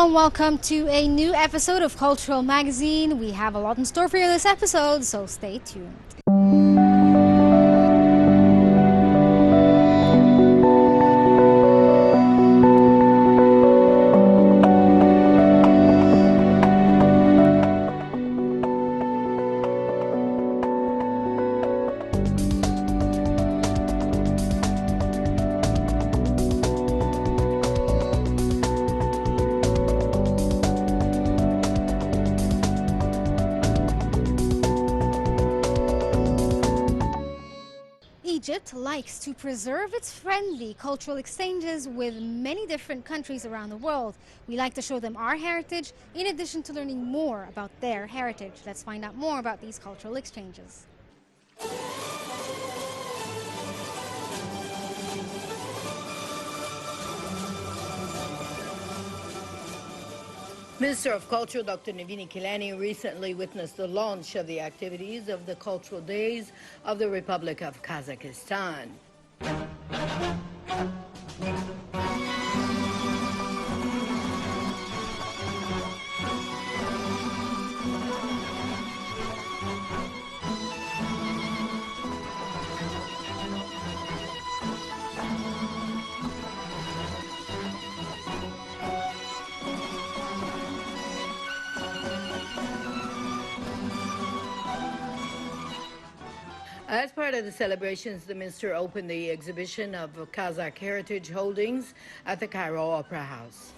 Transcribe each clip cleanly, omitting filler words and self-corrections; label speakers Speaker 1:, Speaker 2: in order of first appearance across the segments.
Speaker 1: and welcome to a new episode of Cultural Magazine. We have a lot in store for you in this episode, so stay tuned. Egypt likes to preserve its friendly cultural exchanges with many different countries around the world. We like to show them our heritage in addition to learning more about their heritage. Let's find out more about these cultural exchanges.
Speaker 2: Minister of Culture Dr. Navini Kilani recently witnessed the launch of the activities of the Cultural Days of the Republic of Kazakhstan. As part of the celebrations, the minister opened the exhibition of Kazakh heritage holdings at the Cairo Opera House.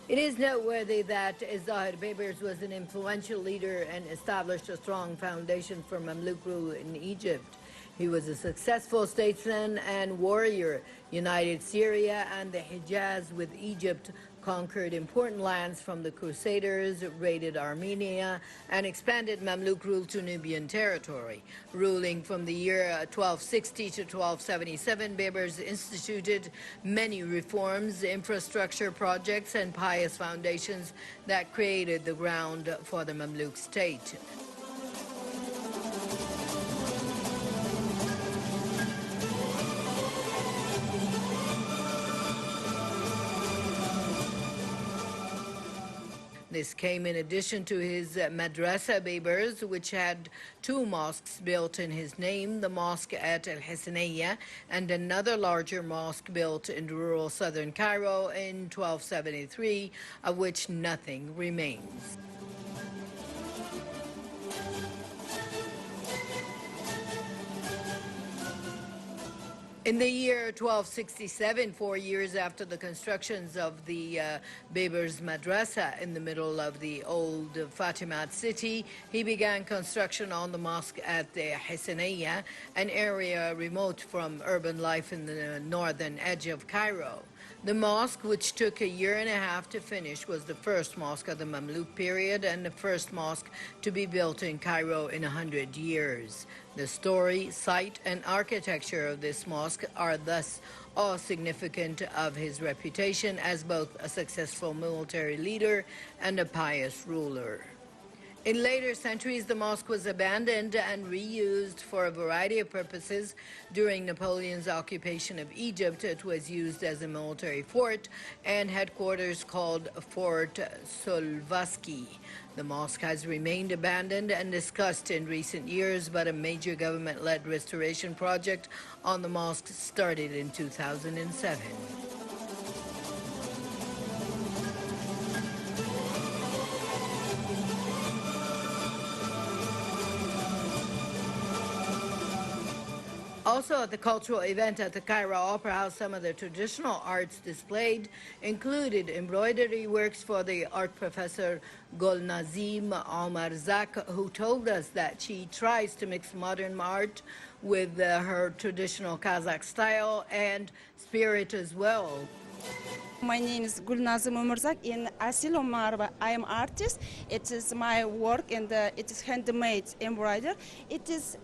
Speaker 2: It is noteworthy that Zahir Baybars was an influential leader and established a strong foundation for Mamluk rule in Egypt. He was a successful statesman and warrior, united Syria and the Hejaz with Egypt, conquered important lands from the Crusaders, raided Armenia, and expanded Mamluk rule to Nubian territory. Ruling from the year 1260 to 1277, Baybars instituted many reforms, infrastructure projects, and pious foundations that created the ground for the Mamluk state. This came in addition to his Madrasa Baybars, which had two mosques built in his name, the mosque at Al Hisniyya and another larger mosque built in rural southern Cairo in 1273, of which nothing remains. In the year 1267, 4 years after the constructions of the Baybars Madrasa in the middle of the old Fatimat city, he began construction on the mosque at the Hisniyya, an area remote from urban life in the northern edge of Cairo. The mosque, which took a year and a half to finish, was the first mosque of the Mamluk period and the first mosque to be built in Cairo in 100 years. The story, site, and architecture of this mosque are thus all significant of his reputation as both a successful military leader and a pious ruler. In later centuries, the mosque was abandoned and reused for a variety of purposes. During Napoleon's occupation of Egypt, it was used as a military fort and headquarters called Fort Solvasky. The mosque has remained abandoned and discussed in recent years, but a major government-led restoration project on the mosque started in 2007. Also at the cultural event at the Cairo Opera House, some of the traditional arts displayed included embroidery works for the art professor Golnazim Omarzak, who told us that she tries to mix modern art with her traditional Kazakh style and spirit as well.
Speaker 3: My name is Gulnazım Ömürzak in Asil Omarova. I am artist. It is my work and it is handmade embroidery. It is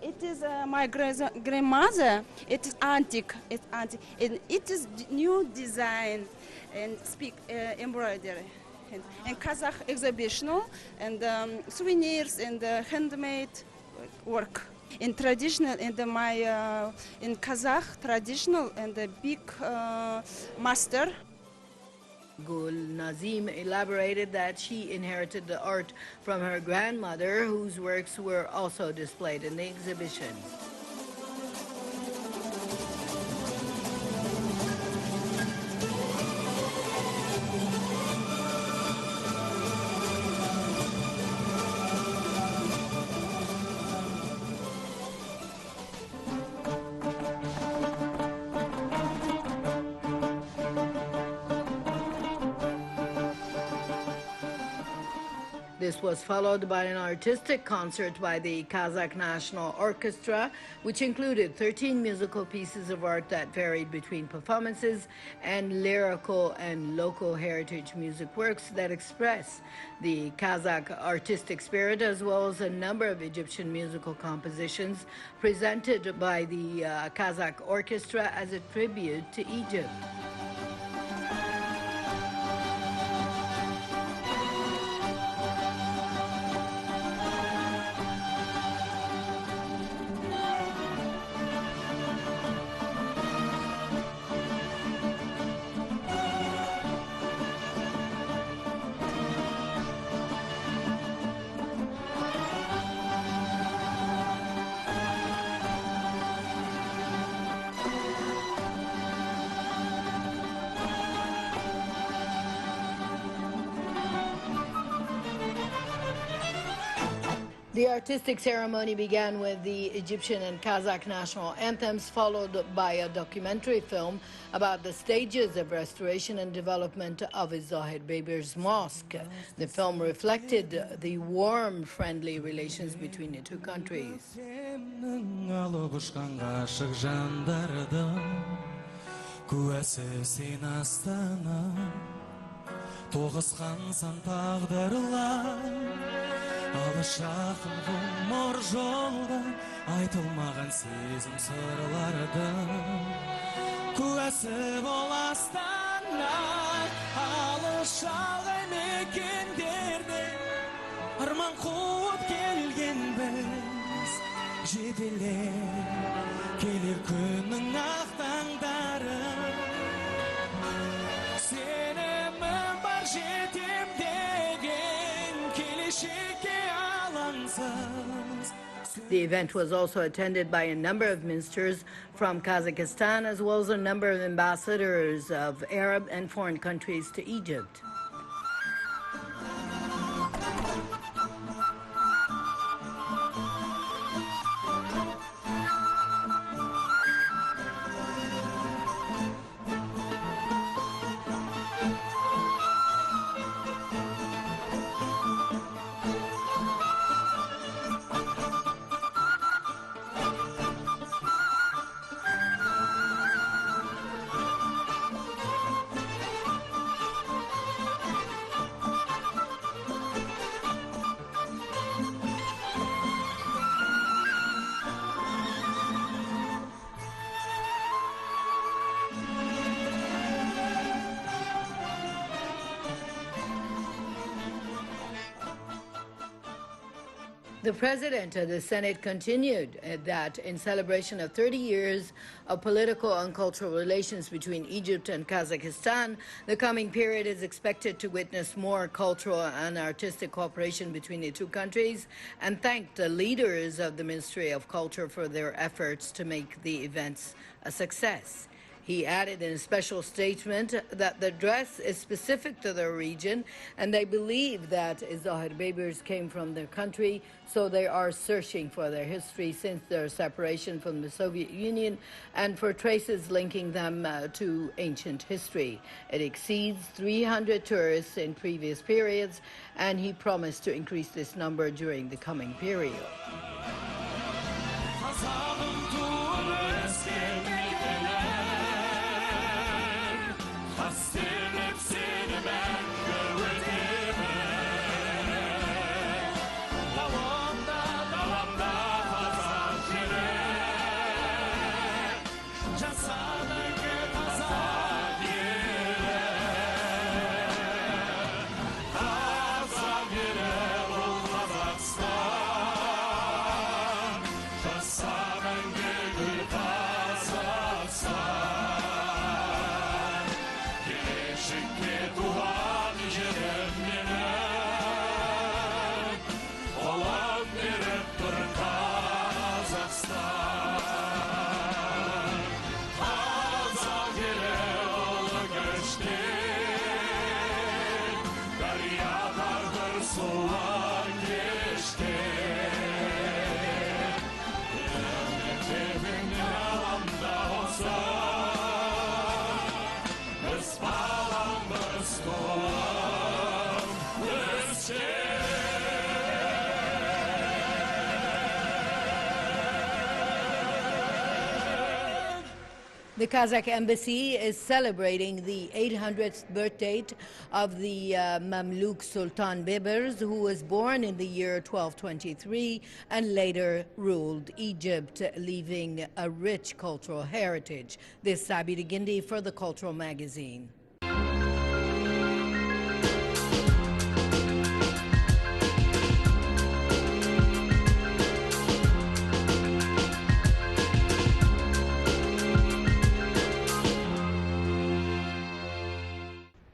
Speaker 3: my grandmother. It is antique. It's antique. And it is new design and speak embroidery. And Kazakh exhibitional and souvenirs and handmade work. In traditional, in in Kazakh traditional and the big master.
Speaker 2: Gul Nazim elaborated that she inherited the art from her grandmother, whose works were also displayed in the exhibition. This was followed by an artistic concert by the Kazakh National Orchestra, which included 13 musical pieces of art that varied between performances and lyrical and local heritage music works that express the Kazakh artistic spirit, as well as a number of Egyptian musical compositions presented by the Kazakh Orchestra as a tribute to Egypt. The artistic ceremony began with the Egyptian and Kazakh national anthems, followed by a documentary film about the stages of restoration and development of Zohid Beber's mosque. The film reflected the warm, friendly relations between the two countries.
Speaker 4: Alışaqım ғұмыр жолда айтылмаған сезім сырлардың куәсі боластан алыс шалғай мекендерде арман қуып келгенбіз жетелеп келер күннің ақ таңдары сенімім бар жетем деген келешекке
Speaker 2: The event was also attended by a number of ministers from Kazakhstan, as well as a number of ambassadors of Arab and foreign countries to Egypt. The President of the Senate continued that in celebration of 30 years of political and cultural relations between Egypt and Kazakhstan, the coming period is expected to witness more cultural and artistic cooperation between the two countries, and thanked the leaders of the Ministry of Culture for their efforts to make the events a success. He added in a special statement that the dress is specific to their region, and they believe that Zohid Beybers came from their country, so they are searching for their history since their separation from the Soviet Union and for traces linking them to ancient history. It exceeds 300 tourists in previous periods, and he promised to increase this number during the coming period.
Speaker 4: Hasret
Speaker 2: The Kazakh embassy is celebrating the 800th birthday of the Mamluk Sultan Bibers, who was born in the year 1223 and later ruled Egypt, leaving a rich cultural heritage. This is Sabir Gindi for the Cultural Magazine.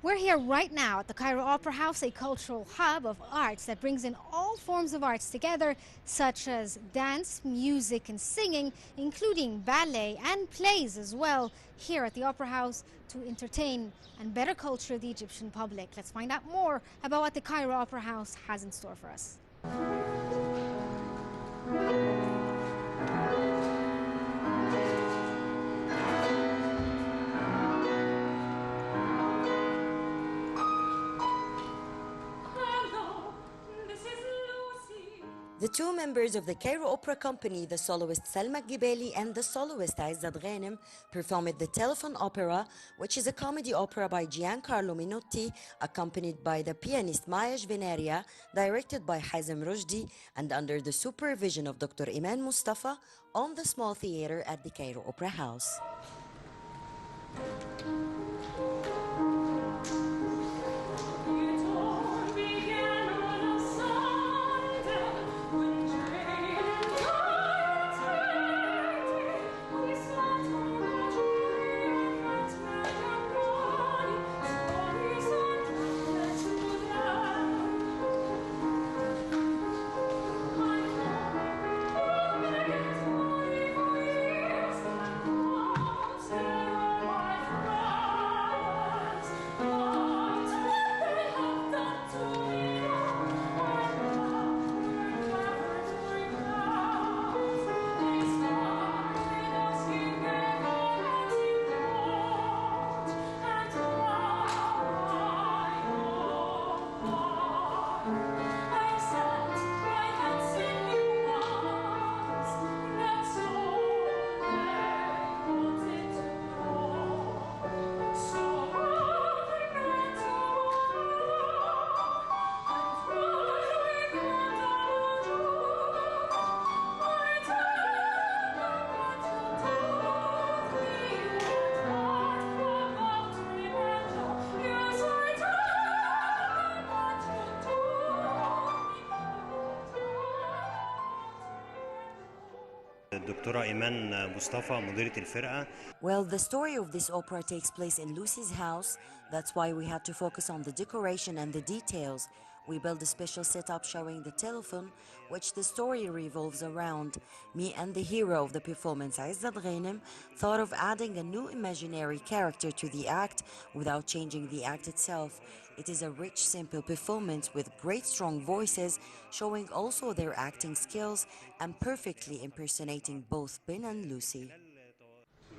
Speaker 1: We're here right now at the Cairo Opera House, a cultural hub of arts that brings in all forms of arts together, such as dance, music, and singing, including ballet and plays as well, here at the Opera House to entertain and better culture the Egyptian public. Let's find out more about what the Cairo Opera House has in store for us.
Speaker 5: The two members of the Cairo Opera Company, the soloist Salma Gibeli and the soloist Izzat Ghanem, performed the Telephone Opera, which is a comedy opera by Giancarlo Minotti, accompanied by the pianist Maya Veneria, directed by Hazem Rushdie, and under the supervision of Dr. Iman Mustafa, on the small theater at the Cairo Opera House.
Speaker 6: الدكتورة إيمان مصطفى مديرة الفرقة.
Speaker 5: Well, the story of this opera takes place in Lucy's house. That's why we had to focus on the decoration and the details. We built a special setup showing the telephone, which the story revolves around. Me and the hero of the performance, Izzat Ghanem, thought of adding a new imaginary character to the act without changing the act itself. It is a rich, simple performance with great strong voices, showing also their acting skills and perfectly impersonating both Ben and Lucy.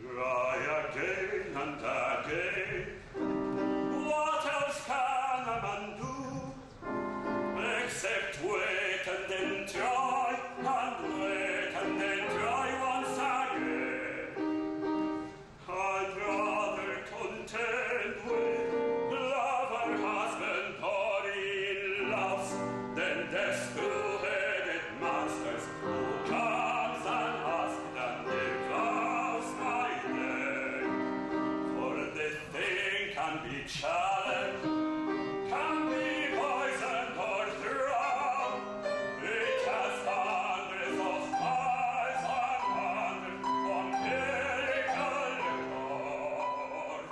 Speaker 7: Try again and again. What else can a man do except wait and then try and wait and then try once again? I'd rather contend with lover, husband, body in loves than death's two-headed masters who comes and asks and devours my day. For the thing can be challenged, can be poisoned or thrown. It has hundreds of eyes and hundreds of miracle lore.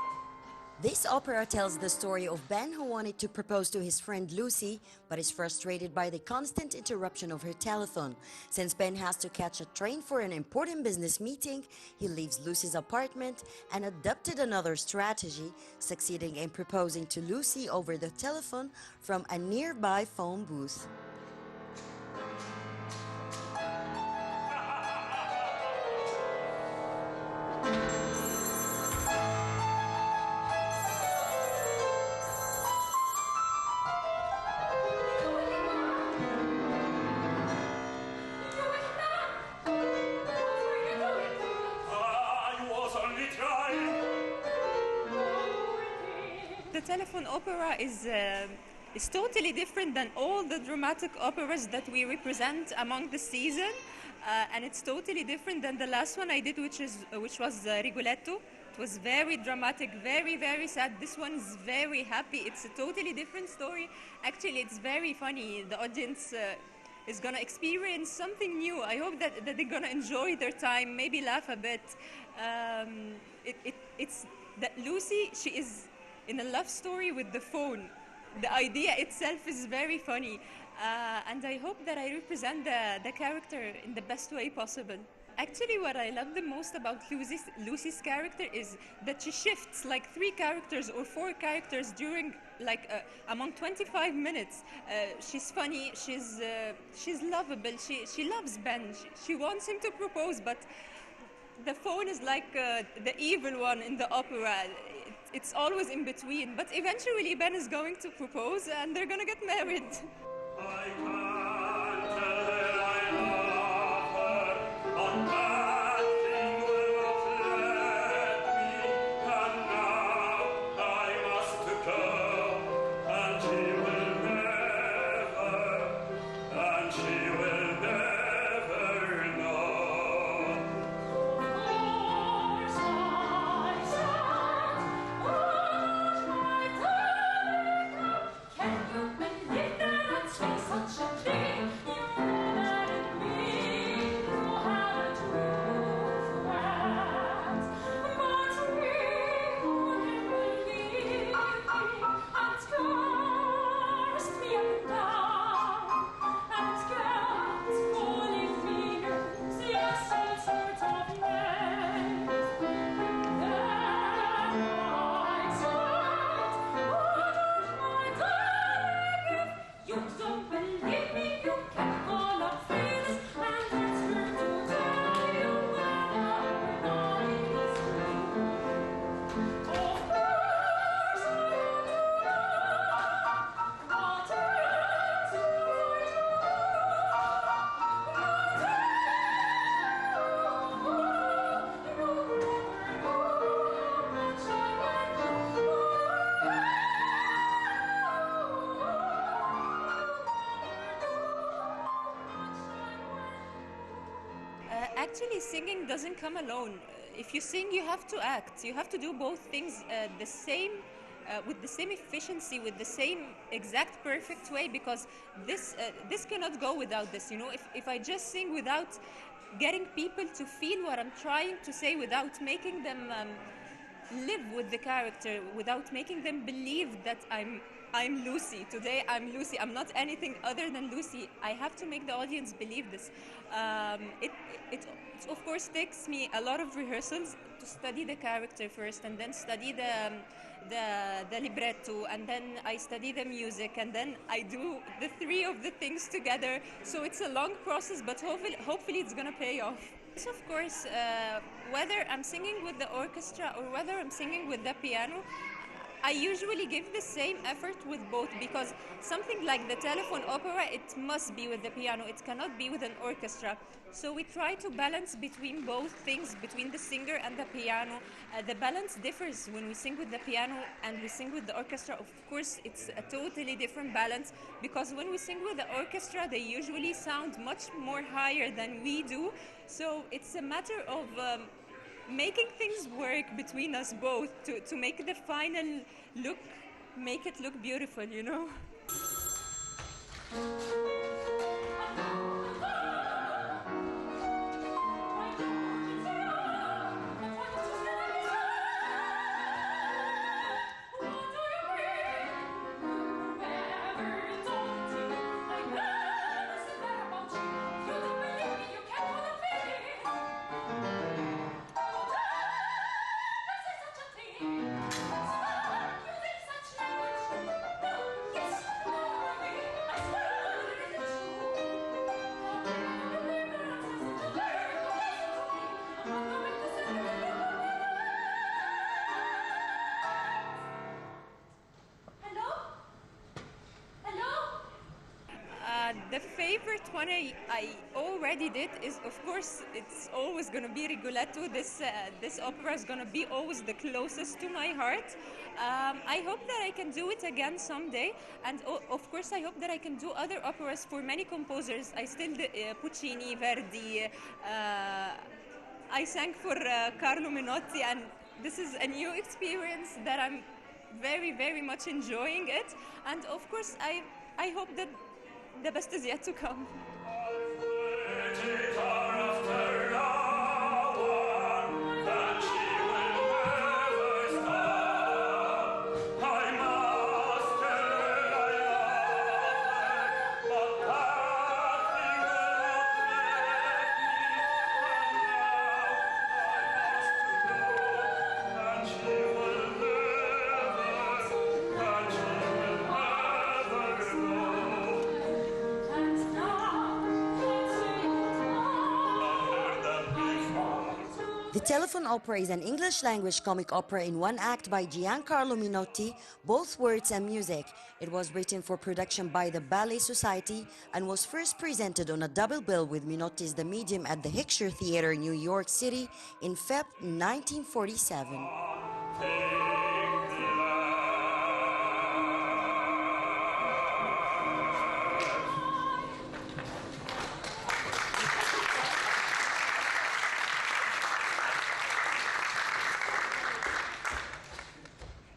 Speaker 5: This opera tells the story of Ben, who wanted to propose to his friend Lucy, but is frustrated by the constant interruption of her telephone. Since Ben has to catch a train for an important business meeting, he leaves Lucy's apartment and adopted another strategy, succeeding in proposing to Lucy over the telephone from a nearby phone booth.
Speaker 7: I was only trying
Speaker 8: the telephone opera is totally different than all the dramatic operas that we represent among the season, and it's totally different than the last one I did, which was Rigoletto. It was very dramatic, very, very sad. This one is very happy. It's a totally different story. Actually, it's very funny. The audience is gonna experience something new. I hope that they're gonna enjoy their time, maybe laugh a bit. It's that Lucy, she is in a love story with the phone. The idea itself is very funny. And I hope that I represent the character in the best way possible. Actually, what I love the most about Lucy's character is that she shifts like 3 characters or 4 characters during among 25 minutes. She's funny, she's lovable, she loves Ben, she wants him to propose, but the phone is like the evil one in the opera. It's always in between, but eventually Ben is going to propose and they're gonna get married.
Speaker 7: I can't tell her I love her, but that thing will not let me. And now I must go, and she will never know.
Speaker 9: Can you believe that I'm such a thing? You that in me you haven't room for that. But we only believe and scars me up and down and cats holy fingers, yes, all sorts of names. Then I said, my darling, if you don't believe me, you can call up Phyllis and ask her to tell you when I is free. Of course, I do not. What else would I do? You never know how much I went.
Speaker 8: Actually, singing doesn't come alone. If you sing, you have to act. You have to do both things with the same efficiency, with the same exact perfect way, because this cannot go without this. You know, if I just sing without getting people to feel what I'm trying to say, without making them live with the character, without making them believe that I'm Lucy. Today I'm Lucy. I'm not anything other than Lucy. I have to make the audience believe this. It of course takes me a lot of rehearsals to study the character first, and then study the libretto, and then I study the music, and then I do the 3 of the things together. So it's a long process, but hopefully it's gonna pay off. So of course, whether I'm singing with the orchestra or whether I'm singing with the piano, I usually give the same effort with both, because something like the telephone opera, it must be with the piano. It cannot be with an orchestra. So we try to balance between both things, between the singer and the piano. The balance differs when we sing with the piano and we sing with the orchestra. Of course, it's a totally different balance, because when we sing with the orchestra, they usually sound much more higher than we do. So it's a matter of making things work between us both to make the final look, make it look beautiful, you know? favorite one I already did is, of course, it's always going to be Rigoletto. This opera is going to be always the closest to my heart. I hope that I can do it again someday, and of course I hope that I can do other operas for many composers. I still did Puccini, Verdi, I sang for Carlo Menotti, and this is a new experience that I'm very, very much enjoying it. And of course, I hope that the best is yet to come.
Speaker 5: The Telephone Opera is an English-language comic opera in one act by Giancarlo Menotti, both words and music. It was written for production by the Ballet Society and was first presented on a double bill with Menotti's The Medium at the Hicksher Theater in New York City in Feb 1947.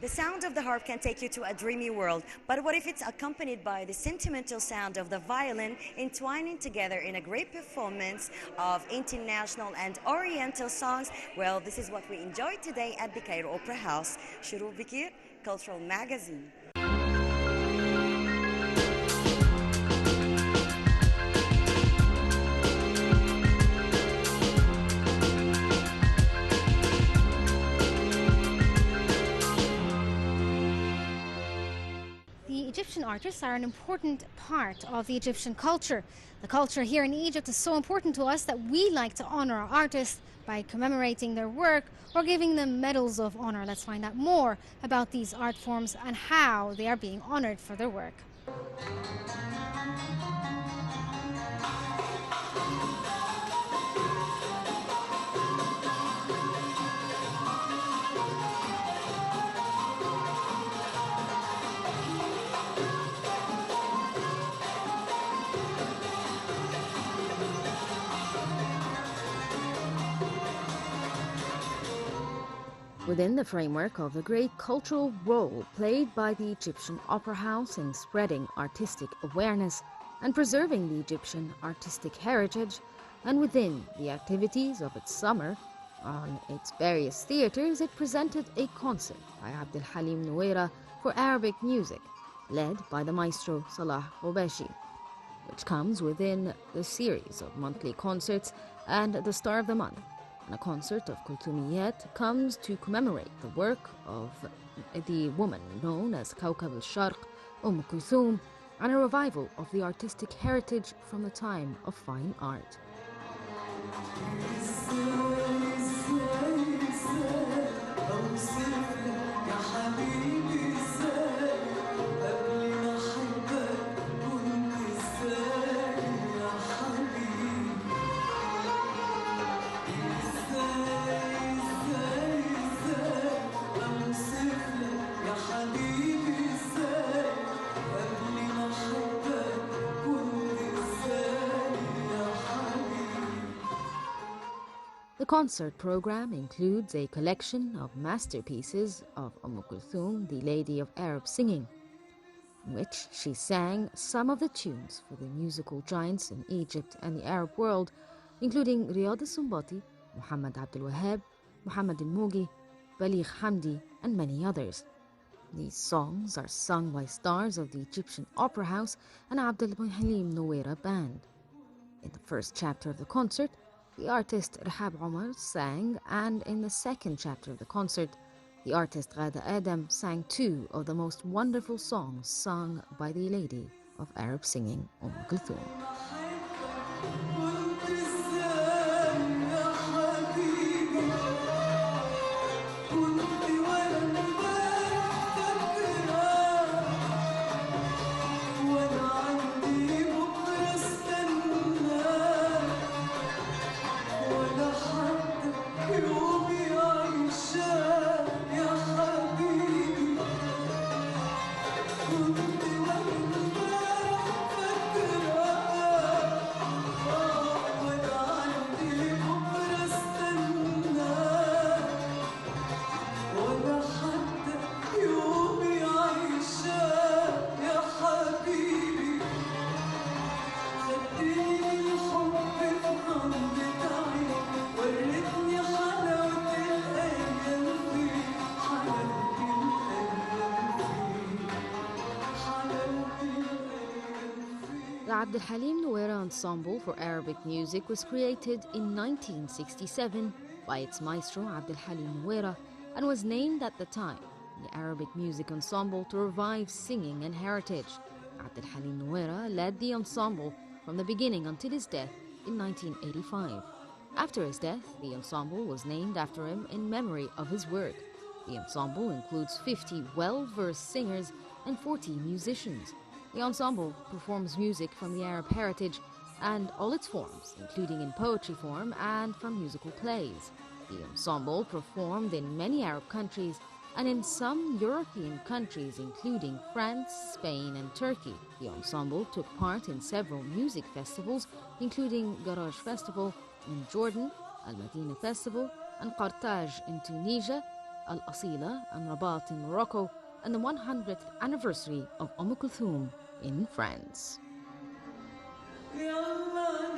Speaker 5: The sound of the harp can take you to a dreamy world, but what if it's accompanied by the sentimental sound of the violin entwining together in a great performance of international and oriental songs? Well, this is what we enjoyed today at the Cairo Opera House. Shurur Bikir, Cultural Magazine.
Speaker 1: Egyptian artists are an important part of the Egyptian culture. The culture here in Egypt is so important to us that we like to honor our artists by commemorating their work or giving them medals of honor. Let's find out more about these art forms and how they are being honored for their work.
Speaker 10: Within the framework of the great cultural role played by the Egyptian Opera House in spreading artistic awareness and preserving the Egyptian artistic heritage, and within the activities of its summer, on its various theaters, it presented a concert by Abdel Halim Nouera for Arabic music, led by the maestro Salah Ghobashi, which comes within the series of monthly concerts and the Star of the Month. And a concert of Kultumiyat comes to commemorate the work of the woman known as Kawkab al-Sharq, Kulthum, and a revival of the artistic heritage from the time of fine art. The concert program includes a collection of masterpieces of Kulthum, the Lady of Arab Singing, in which she sang some of the tunes for the musical giants in Egypt and the Arab world, including Riyad al-Sumbati, Muhammad Abdul Wahab, Muhammad al-Mugi, Baligh Hamdi, and many others. These songs are sung by stars of the Egyptian Opera House and Abdel Halim Nouera Band. In the first chapter of the concert, the artist Rahab Omar sang, and in the second chapter of the concert, the artist Ghada Adam sang two of the most wonderful songs sung by the Lady of Arab Singing, Kulthum. The Abd al-Halim Nuera Ensemble for Arabic Music was created in 1967 by its maestro Abd al-Halim Nuera and was named at the time the Arabic Music Ensemble to revive singing and heritage. Abd al-Halim Nuera led the ensemble from the beginning until his death in 1985. After his death, the ensemble was named after him in memory of his work. The ensemble includes 50 well-versed singers and 40 musicians. The ensemble performs music from the Arab heritage and all its forms, including in poetry form and from musical plays. The ensemble performed in many Arab countries and in some European countries, including France, Spain, and Turkey. The ensemble took part in several music festivals, including Garage Festival in Jordan, Al Madina Festival, and Carthage in Tunisia, Al Asila and Rabat in Morocco, and the 100th anniversary of Kulthum in France.
Speaker 4: يلا